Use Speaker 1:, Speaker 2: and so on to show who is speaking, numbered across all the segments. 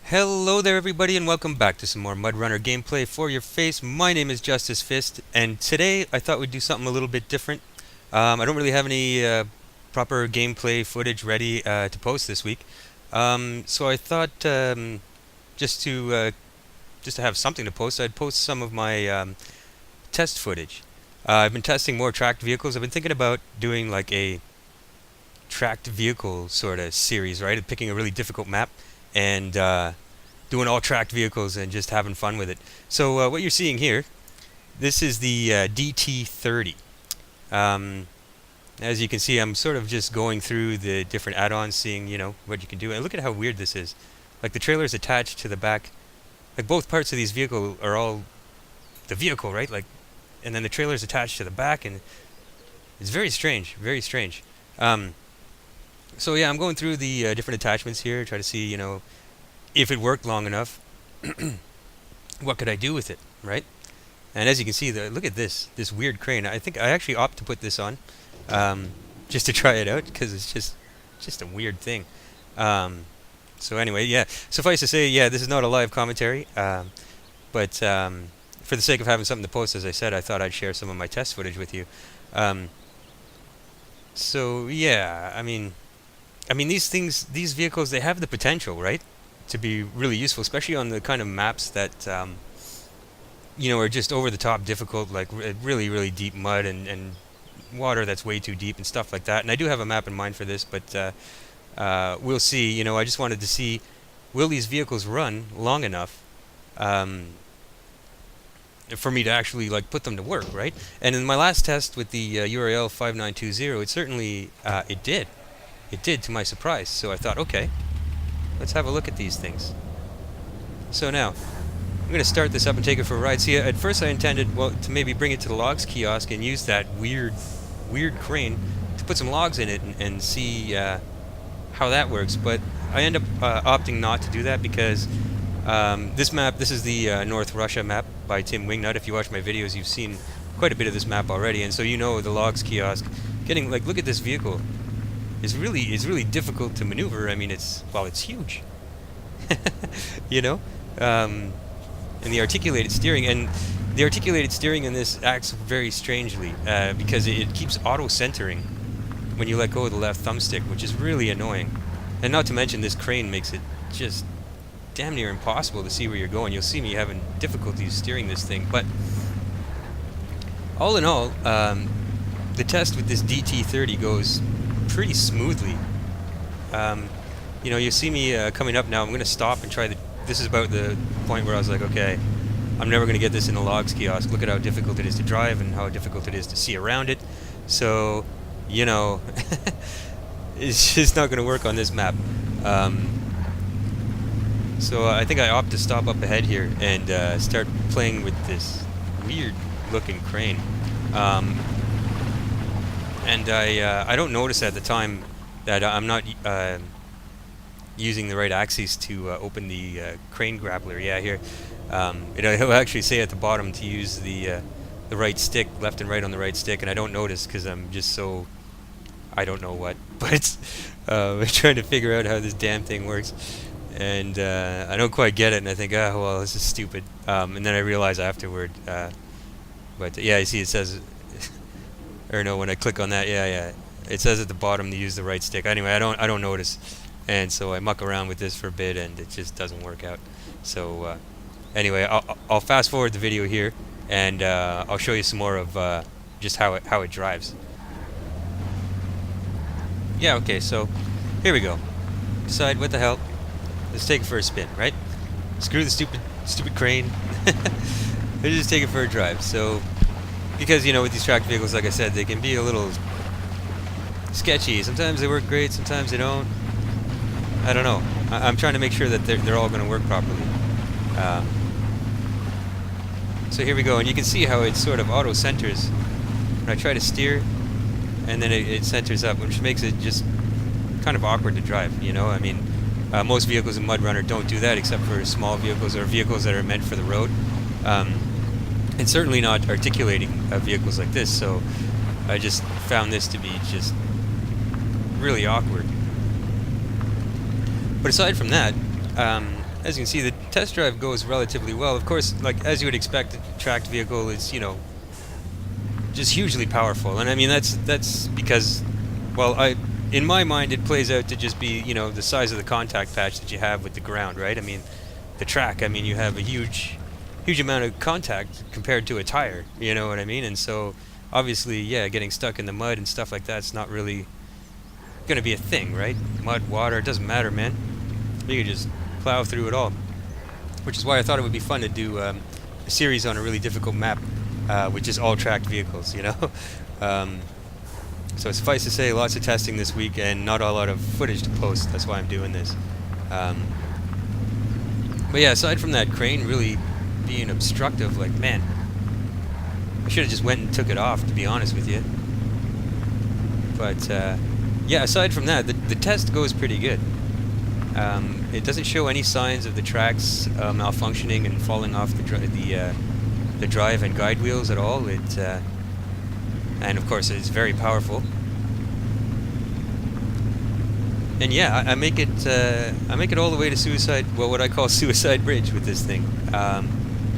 Speaker 1: Hello there everybody and welcome back to some more MudRunner gameplay for your face. My name is Justice Fist and today I thought we'd do something a little bit different. I don't really have any proper gameplay footage ready to post this week. So I thought just to have something to post, I'd post some of my test footage. I've been testing more tracked vehicles. I've been thinking about doing like a tracked vehicle sort of series, right? Picking a really difficult map and doing all tracked vehicles and just having fun with it. So what you're seeing here, this is the DT-30. As you can see, I'm sort of just going through the different add-ons, seeing what you can do. And look at how weird this is. Like the trailer is attached to the back. Like both parts of these vehicles are all the vehicle, right? Like, and then the trailer is attached to the back, and it's very strange, very strange. So yeah, I'm going through the different attachments here, try to see, if it worked long enough, what could I do with it, right? And as you can see, look at this weird crane. I think I actually opt to put this on, just to try it out, because it's just a weird thing. So anyway, yeah, suffice to say, yeah, this is not a live commentary, but for the sake of having something to post, as I said, I thought I'd share some of my test footage with you. So yeah, I mean, these vehicles, they have the potential, right, to be really useful, especially on the kind of maps that, are just over the top difficult, like really, really deep mud and water that's way too deep and stuff like that. And I do have a map in mind for this, but we'll see. I just wanted to see, will these vehicles run long enough for me to actually put them to work, right? And in my last test with the URL 5920, it certainly it did. It did, to my surprise. So I thought, okay, let's have a look at these things. So now, I'm going to start this up and take it for a ride. See, at first I intended, well, to maybe bring it to the logs kiosk and use that weird crane to put some logs in it and see how that works. But I end up opting not to do that because this is the North Russia map by Tim Wingnut. If you watch my videos, you've seen quite a bit of this map already, and so the logs kiosk. Getting look at this vehicle. It's really difficult to maneuver. I mean, it's huge. And the articulated steering in this acts very strangely because it keeps auto centering when you let go of the left thumbstick, which is really annoying. And not to mention, this crane makes it just damn near impossible to see where you're going. You'll see me having difficulties steering this thing, but all in all, the test with this DT30 goes pretty smoothly. You see me coming up now. I'm going to stop and try this is about the point where I was like, okay, I'm never going to get this in the logs kiosk. Look at how difficult it is to drive and how difficult it is to see around it. So, it's just not going to work on this map. So I think I opt to stop up ahead here and start playing with this weird looking crane. And I don't notice at the time that I'm not using the right axes to open the crane grappler. Yeah, here it'll actually say at the bottom to use the right stick, left and right on the right stick, and I don't notice because I'm just so I don't know what. But I'm trying to figure out how this damn thing works, and I don't quite get it, and I think, oh well, this is stupid. And then I realize afterward. But yeah, you see, it says. Or no, when I click on that, yeah, it says at the bottom to use the right stick. Anyway, I don't notice, and so I muck around with this for a bit, and it just doesn't work out. So anyway, I'll fast forward the video here, and I'll show you some more of just how it drives. Yeah, okay, so here we go. Decide what the hell. Let's take it for a spin, right? Screw the stupid crane. Let's just take it for a drive. So. Because, with these tracked vehicles, like I said, they can be a little sketchy. Sometimes they work great, sometimes they don't. I don't know. I'm trying to make sure that they're all going to work properly. So here we go, and you can see how it sort of auto-centers when I try to steer, and then it centers up, which makes it just kind of awkward to drive, I mean, most vehicles in MudRunner don't do that, except for small vehicles or vehicles that are meant for the road. And certainly not articulating vehicles like this, so I just found this to be just really awkward. But aside from that, as you can see, the test drive goes relatively well. Of course, like as you would expect, a tracked vehicle is, you know, just hugely powerful. And I mean, that's because, well, in my mind, it plays out to just be, you know, the size of the contact patch that you have with the ground, right? I mean, the track, I mean, you have a huge amount of contact compared to a tire, you know what I mean? And so, obviously, yeah, getting stuck in the mud and stuff like that's not really gonna be a thing, right? Mud, water, it doesn't matter, man. You can just plow through it all. Which is why I thought it would be fun to do a series on a really difficult map with just all tracked vehicles, you know? So suffice to say, lots of testing this week and not a lot of footage to post. That's why I'm doing this. But yeah, aside from that crane really being obstructive, like, man, I should have just went and took it off, to be honest with you. But yeah, aside from that, the test goes pretty good. It doesn't show any signs of the tracks malfunctioning and falling off the drive and guide wheels at all. And of course, it's very powerful. And yeah, I make it all the way to Suicide, well, what I call Suicide Bridge with this thing.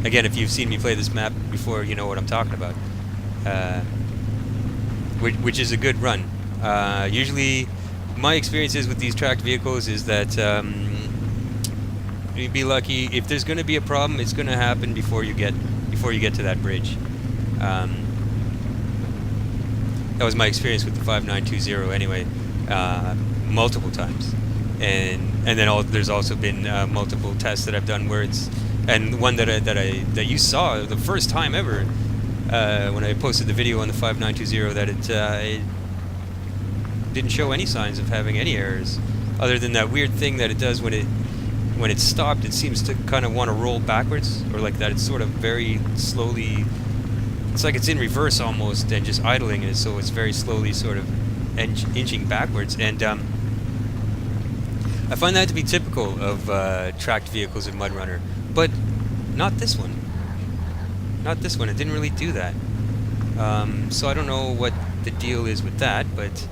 Speaker 1: Again, if you've seen me play this map before, you know what I'm talking about. Which is a good run. Usually, my experiences with these tracked vehicles is that you'd be lucky if there's going to be a problem. It's going to happen before you get to that bridge. That was my experience with the 5920 anyway, multiple times, and then there's also been multiple tests that I've done where it's, and one that you saw the first time ever when I posted the video on the 5920 that it didn't show any signs of having any errors, other than that weird thing that it does when it's stopped. It seems to kind of want to roll backwards, or like that. It's sort of very slowly. It's like it's in reverse almost, and just idling it, so it's very slowly sort of inching backwards. And I find that to be typical of tracked vehicles in MudRunner, but not this one. Not this one. It didn't really do that. So I don't know what the deal is with that, but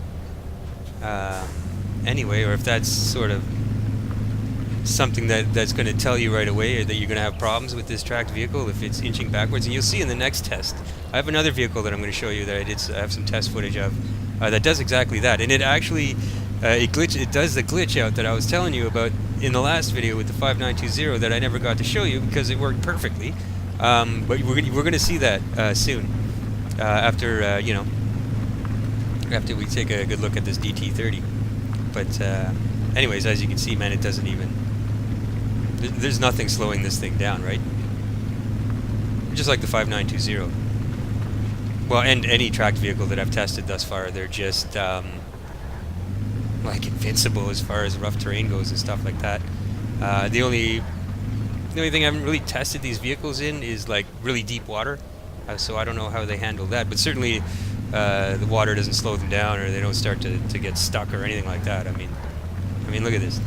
Speaker 1: anyway, or if that's sort of something that's going to tell you right away that you're going to have problems with this tracked vehicle if it's inching backwards. And you'll see in the next test, I have another vehicle that I'm going to show you that I have some test footage of that does exactly that. And it actually it does the glitch out that I was telling you about in the last video with the 5920 that I never got to show you because it worked perfectly. But we're going to see that soon after after we take a good look at this DT30. But anyways, as you can see, man, it doesn't even. There's nothing slowing this thing down, right? Just like the 5920. Well, and any tracked vehicle that I've tested thus far, they're just like invincible as far as rough terrain goes and stuff like that. The only thing I haven't really tested these vehicles in is like really deep water, so I don't know how they handle that. But certainly, the water doesn't slow them down, or they don't start to get stuck or anything like that. I mean, look at this.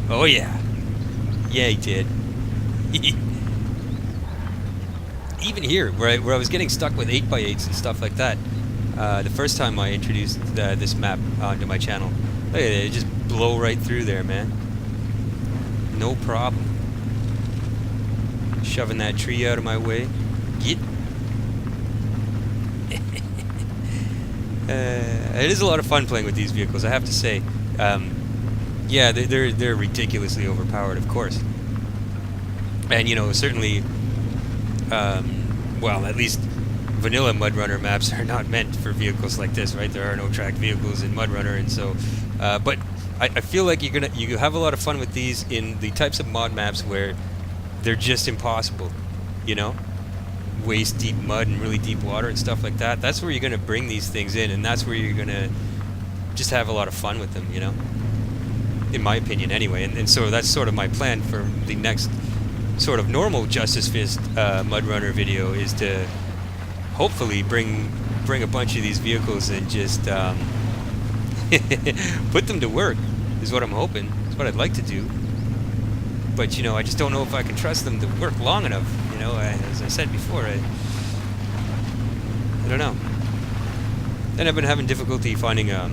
Speaker 1: Oh yeah, yeah, he did. Even here, where I was getting stuck with 8x8s and stuff like that, the first time I introduced this map onto my channel, look at it, it just blow right through there, man. No problem. Shoving that tree out of my way. Get. It is a lot of fun playing with these vehicles, I have to say. Yeah, they're ridiculously overpowered, of course. And certainly, well, at least vanilla MudRunner maps are not meant for vehicles like this, right? There are no tracked vehicles in MudRunner, and so. But I feel like you have a lot of fun with these in the types of mod maps where they're just impossible, waist deep mud and really deep water and stuff like that. That's where you're gonna bring these things in, and that's where you're gonna just have a lot of fun with them, in my opinion anyway. And so that's sort of my plan for the next sort of normal Justice Fist MudRunner video, is to hopefully bring a bunch of these vehicles and just put them to work, is what I'm hoping. It's what I'd like to do. But I just don't know if I can trust them to work long enough. As I said before, I don't know. Then I've been having difficulty finding a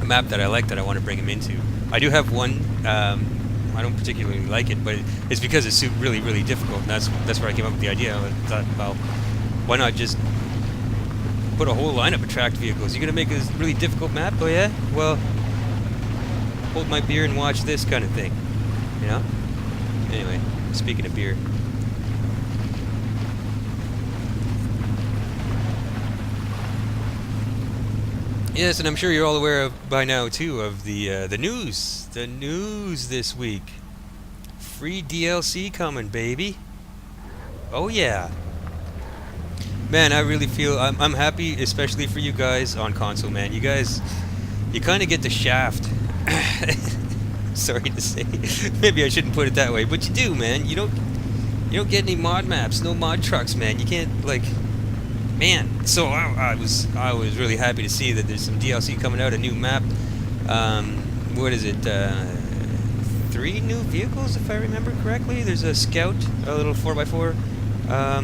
Speaker 1: map that I like that I want to bring him into. I do have one I don't particularly like it, but it's because it's really, really difficult. And that's where I came up with the idea. I thought, well, why not just put a whole lineup of tracked vehicles? You're gonna make this really difficult map? Oh yeah? Well, hold my beer and watch this kind of thing. You know? Anyway, speaking of beer. Yes, and I'm sure you're all aware of by now too of the news. The news this week. Free DLC coming, baby. Oh yeah. Man, I really feel I'm happy, especially for you guys on console, man. You guys, you kind of get the shaft. Sorry to say, maybe I shouldn't put it that way, but you do, man. You don't get any mod maps, no mod trucks, man. You can't like. Man, so I was really happy to see that there's some DLC coming out, a new map. What is it? 3 new vehicles, if I remember correctly. There's a Scout, a little 4x4, a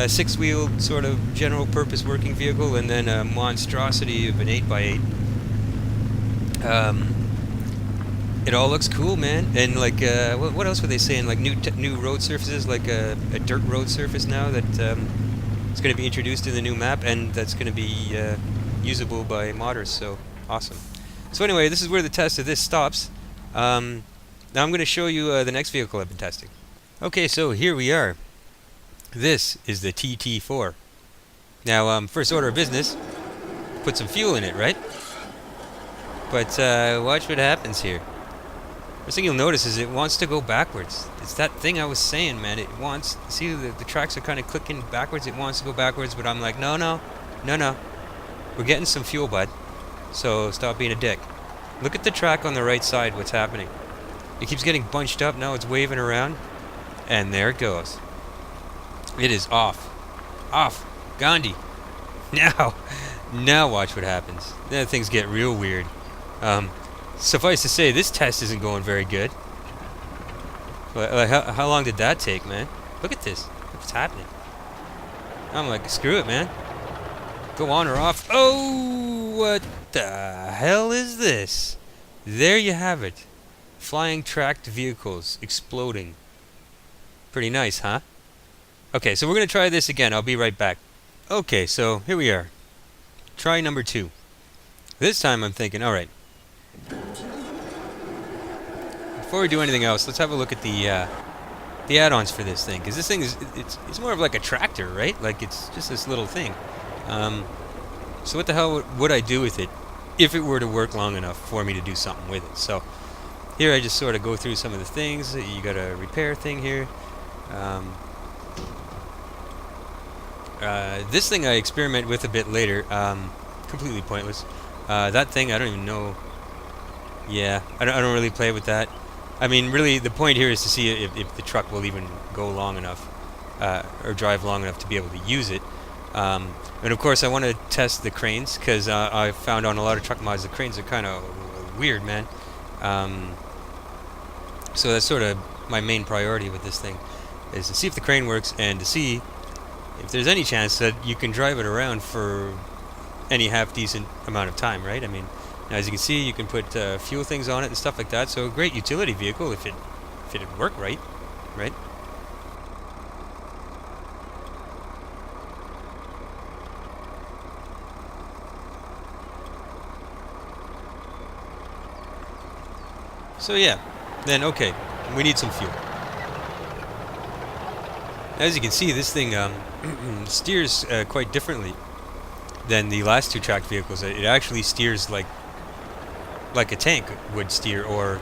Speaker 1: 6-wheeled sort of general-purpose working vehicle, and then a monstrosity of an 8x8. It all looks cool, man. And like, what else were they saying? Like new road surfaces, like a dirt road surface now that. It's going to be introduced in the new map, and that's going to be usable by modders, so awesome. So anyway, this is where the test of this stops. Now I'm going to show you the next vehicle I've been testing. Okay, so here we are. This is the TT4. Now, first order of business, put some fuel in it, right? But watch what happens here. First thing you'll notice is it wants to go backwards. It's that thing I was saying, man. It wants... See, the tracks are kind of clicking backwards. It wants to go backwards, but I'm like, no. We're getting some fuel, bud. So stop being a dick. Look at the track on the right side, what's happening. It keeps getting bunched up. Now it's waving around. And there it goes. It is off. Off. Gandhi. Now watch what happens. Then things get real weird. Suffice to say, this test isn't going very good. Like, how long did that take, man? Look at this. Look what's happening. I'm like, screw it, man. Go on or off. Oh, what the hell is this? There you have it. Flying tracked vehicles exploding. Pretty nice, huh? Okay, so we're going to try this again. I'll be right back. Okay, so here we are. Try number 2. This time I'm thinking, alright. Before we do anything else, let's have a look at the add-ons for this thing, because this thing is it's more of like a tractor, right? Like it's just this little thing. So what the hell would I do with it if it were to work long enough for me to do something with it? So here I just sort of go through some of the things. You got a repair thing here. This thing I experiment with a bit later. Completely pointless. That thing I don't even know. Yeah, I don't really play with that. I mean, really, the point here is to see if the truck will even go long enough, or drive long enough to be able to use it. And of course, I want to test the cranes, because I found on a lot of truck mods the cranes are kind of weird, man. So that's sort of my main priority with this thing, is to see if the crane works, and to see if there's any chance that you can drive it around for any half-decent amount of time, right? I mean, as you can see, you can put fuel things on it and stuff like that. So a great utility vehicle if it'd work right? So yeah, then okay, we need some fuel. As you can see, this thing steers quite differently than the last 2 tracked vehicles. It actually steers like a tank would steer, or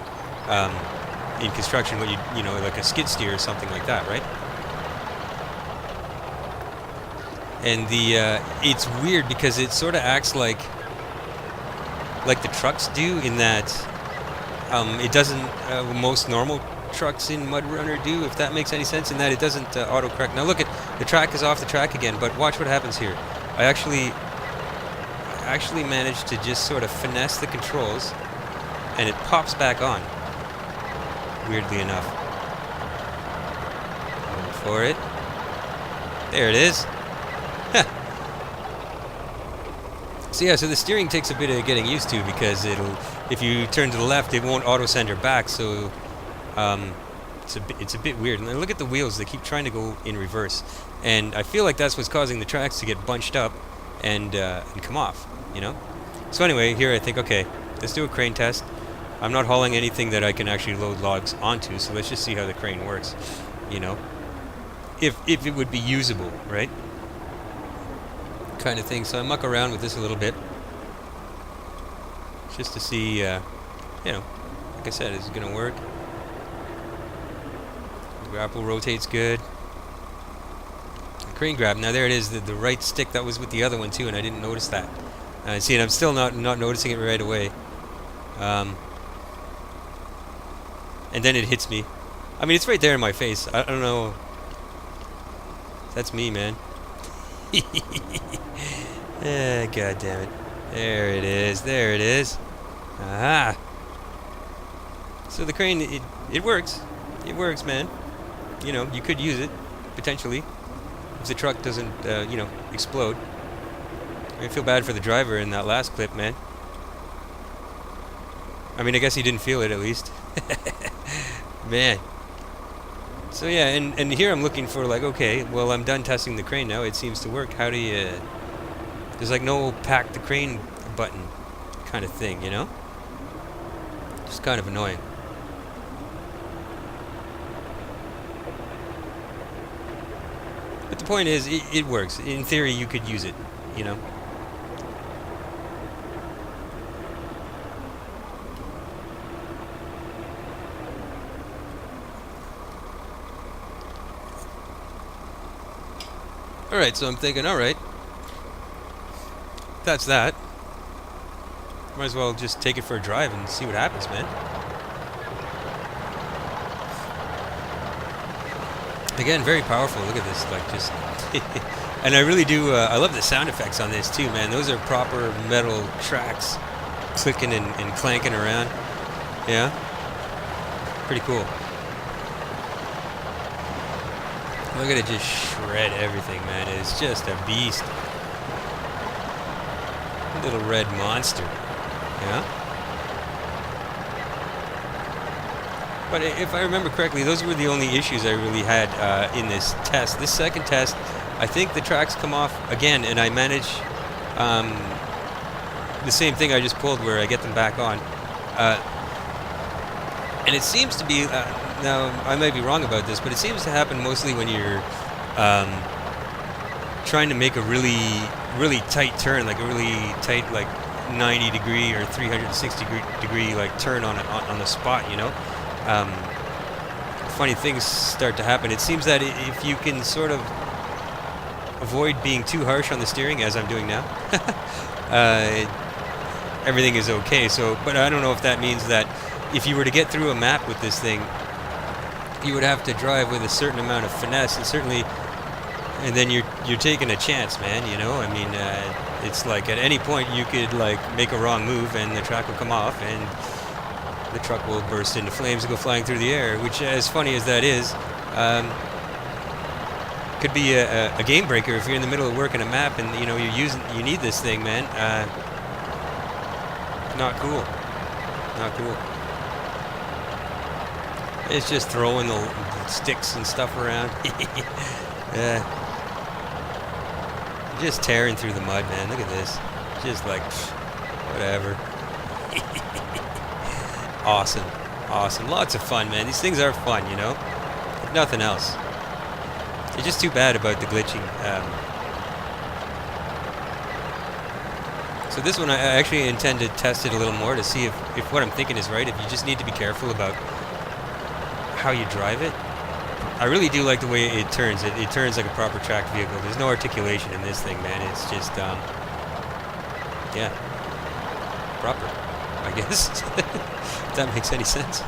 Speaker 1: in construction, what you know, like a skid steer or something like that, right? And it's weird because it sort of acts like the trucks do, in that it doesn't. Most normal trucks in MudRunner do, if that makes any sense, in that it doesn't autocorrect. Now look at the track is off the track again, but watch what happens here. I actually managed to just sort of finesse the controls, and it pops back on, weirdly enough. Going for it. There it is. So yeah, so the steering takes a bit of getting used to, because it'll if you turn to the left, it won't auto send her back. So it's a bit weird. And then look at the wheels; they keep trying to go in reverse, and I feel like that's what's causing the tracks to get bunched up and come off. You know. So anyway, here I think, okay, let's do a crane test. I'm not hauling anything that I can actually load logs onto, so let's just see how the crane works. You know, if it would be usable, right? Kind of thing. So I muck around with this a little bit, just to see, you know, like I said, is it going to work? The grapple rotates good. The crane grab, now there it is, the right stick, that was with the other one too, and I didn't notice that. See, and I'm still not noticing it right away. And then it hits me. I mean, it's right there in my face. I don't know. That's me, man. God damn it. There it is. There it is. Aha. So the crane, it works. It works, man. You know, you could use it, potentially, if the truck doesn't, you know, explode. I feel bad for the driver in that last clip, man. I mean, I guess he didn't feel it, at least. Man. So yeah, and here I'm looking for, like, okay, well, I'm done testing the crane now. It seems to work. How do you... There's, like, no pack the crane button kind of thing, you know? Just kind of annoying. But the point is, it works. In theory, you could use it, you know? Alright, so I'm thinking, alright, that's that. Might as well just take it for a drive and see what happens, man. Again, very powerful. Look at this, like, just... And I really do, I love the sound effects on this too, man. Those are proper metal tracks clicking and clanking around. Yeah? Pretty cool. Look at it just shred everything, man. It's just a beast. Little red monster. Yeah? But if I remember correctly, those were the only issues I really had in this test. This second test, I think the tracks come off again, and I manage the same thing I just pulled where I get them back on. And it seems to be... now, I might be wrong about this, but it seems to happen mostly when you're trying to make a really tight turn, like a really tight, like 90 degree or 360 degree like turn on the spot, you know. Funny things start to happen. It seems that if you can sort of avoid being too harsh on the steering, as I'm doing now, everything is okay. So, but I don't know if that means that if you were to get through a map with this thing, you would have to drive with a certain amount of finesse, and certainly, and then you're taking a chance, man. You know, I mean, it's like at any point you could like make a wrong move, and the track will come off, and the truck will burst into flames and go flying through the air. Which, as funny as that is, could be a game breaker if you're in the middle of working a map and you know you need this thing, man. Not cool. Not cool. It's just throwing the sticks and stuff around. Yeah. Just tearing through the mud, man. Look at this. Just like, whatever. Awesome. Awesome. Lots of fun, man. These things are fun, you know? If nothing else. It's just too bad about the glitching. So this one I actually intend to test it a little more to see if what I'm thinking is right. If you just need to be careful about how you drive it. I really do like the way it turns. It turns like a proper tracked vehicle. There's no articulation in this thing, man. It's just, yeah, proper, I guess. If that makes any sense.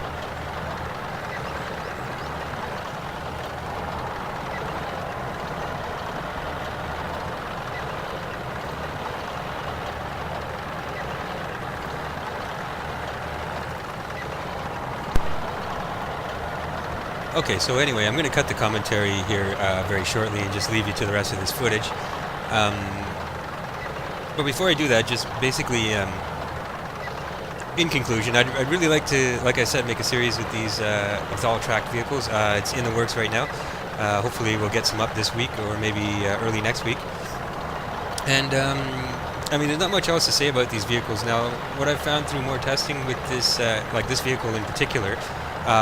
Speaker 1: Okay, so anyway, I'm going to cut the commentary here very shortly and just leave you to the rest of this footage. But before I do that, just basically in conclusion, I'd really like to, like I said, make a series with these with all tracked vehicles. It's in the works right now. Hopefully we'll get some up this week or maybe early next week. And I mean, there's not much else to say about these vehicles. Now, what I've found through more testing with this, like this vehicle in particular,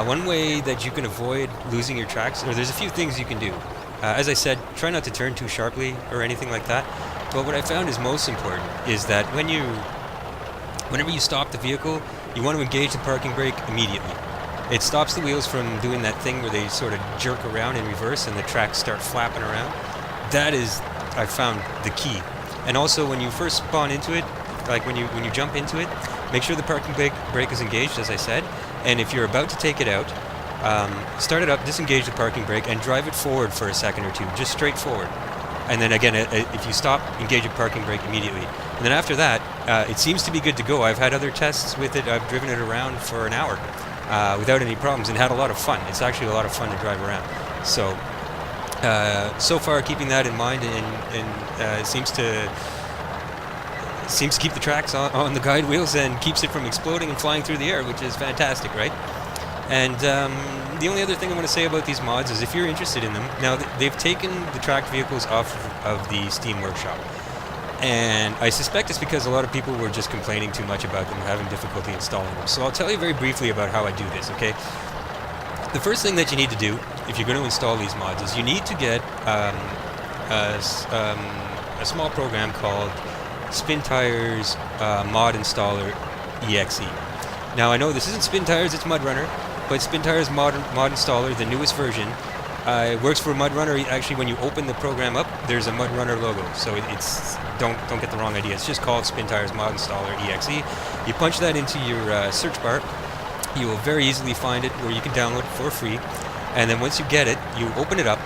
Speaker 1: one way that you can avoid losing your tracks, or there's a few things you can do. As I said, try not to turn too sharply or anything like that. But what I found is most important is that whenever you stop the vehicle, you want to engage the parking brake immediately. It stops the wheels from doing that thing where they sort of jerk around in reverse and the tracks start flapping around. That is, I found, the key. And also, when you first spawn into it, like when you jump into it, make sure the parking brake is engaged, as I said. And if you're about to take it out, start it up, disengage the parking brake, and drive it forward for a second or two, just straight forward. And then again, if you stop, engage your parking brake immediately. And then after that, it seems to be good to go. I've had other tests with it. I've driven it around for an hour without any problems and had a lot of fun. It's actually a lot of fun to drive around. So, so far, keeping that in mind, and it seems to keep the tracks on the guide wheels and keeps it from exploding and flying through the air, which is fantastic, right? And the only other thing I want to say about these mods is if you're interested in them, now they've taken the tracked vehicles off of the Steam Workshop. And I suspect it's because a lot of people were just complaining too much about them, having difficulty installing them. So I'll tell you very briefly about how I do this, okay? The first thing that you need to do, if you're going to install these mods, is you need to get a small program called Spin Tires Mod Installer EXE. Now I know this isn't Spin Tires, it's MudRunner, but Spin Tires Mod Installer, the newest version, works for MudRunner. Actually, when you open the program up, there's a MudRunner logo, so it's don't get the wrong idea. It's just called Spin Tires Mod Installer EXE. You punch that into your search bar. You will very easily find it where you can download it for free. And then once you get it, you open it up,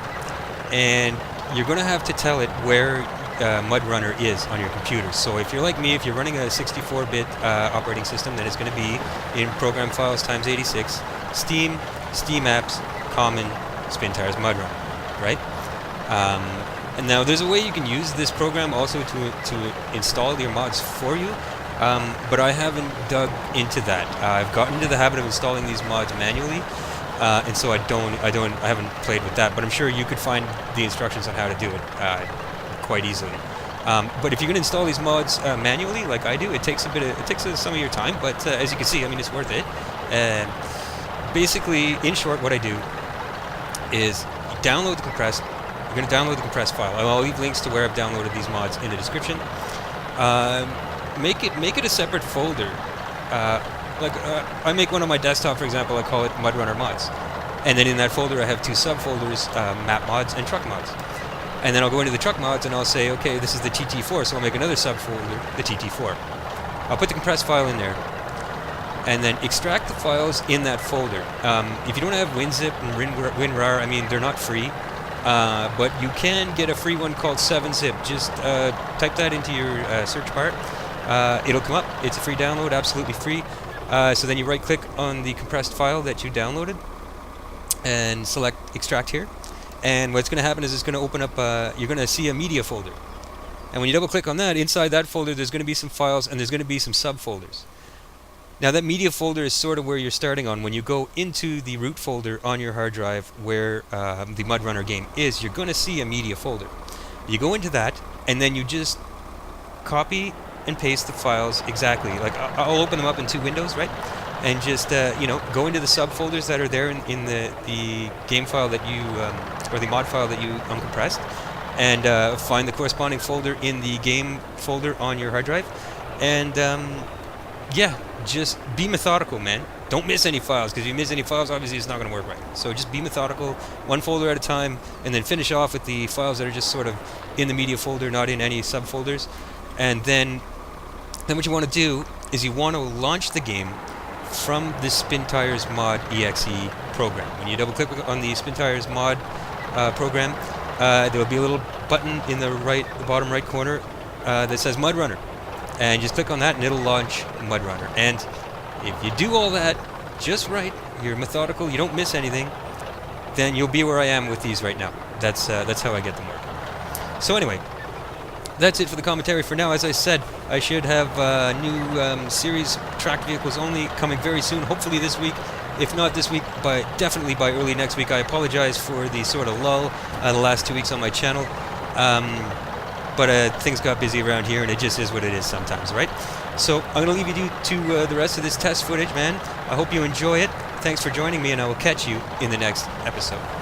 Speaker 1: and you're going to have to tell it where MudRunner is on your computer. So if you're like me, if you're running a 64-bit operating system, then it's going to be in Program Files x86, Steam, Steam Apps, Common, Spin Tires MudRunner, right? And now there's a way you can use this program also to install your mods for you, but I haven't dug into that. I've gotten into the habit of installing these mods manually, and so I haven't played with that. But I'm sure you could find the instructions on how to do it quite easily. But if you're going to install these mods manually, like I do, it takes some of your time. But as you can see, I mean, it's worth it. Basically, in short, what I do is download the compressed. You're going to download the compressed file. I'll leave links to where I've downloaded these mods in the description. Make it a separate folder. I make one on my desktop, for example. I call it MudRunner Mods, and then in that folder I have two subfolders: map mods and truck mods. And then I'll go into the truck mods and I'll say, okay, this is the TT4, so I'll make another subfolder, the TT4. I'll put the compressed file in there, and then extract the files in that folder. If you don't have WinZip and WinRAR, I mean, they're not free, but you can get a free one called 7-Zip. Just type that into your search bar. It'll come up. It's a free download, absolutely free. So then you right-click on the compressed file that you downloaded and select Extract here. And what's going to happen is it's going to open up, you're going to see a media folder. And when you double-click on that, inside that folder there's going to be some files and there's going to be some subfolders. Now that media folder is sort of where you're starting on. When you go into the root folder on your hard drive where the MudRunner game is, you're going to see a media folder. You go into that, and then you just copy and paste the files exactly. Like I'll open them up in two windows, right? And just go into the subfolders that are there in the game file that you or the mod file that you uncompressed, and find the corresponding folder in the game folder on your hard drive. And yeah, just be methodical, man. Don't miss any files, because if you miss any files, obviously it's not going to work right. So just be methodical, one folder at a time, and then finish off with the files that are just sort of in the media folder, not in any subfolders. And then what you want to do is you want to launch the game from the Spin Tires Mod EXE program. When you double click on the Spin Tires Mod program, there will be a little button in the bottom right corner that says MudRunner, and just click on that and it'll launch MudRunner. And if you do all that just right, you're methodical, you don't miss anything, then you'll be where I am with these right now. That's how I get them working. So anyway, that's it for the commentary for now. As I said, I should have new series track vehicles only coming very soon, hopefully this week. If not this week, definitely by early next week. I apologize for the sort of lull the last 2 weeks on my channel. But things got busy around here, and it just is what it is sometimes, right? So I'm going to leave you to the rest of this test footage, man. I hope you enjoy it. Thanks for joining me, and I will catch you in the next episode.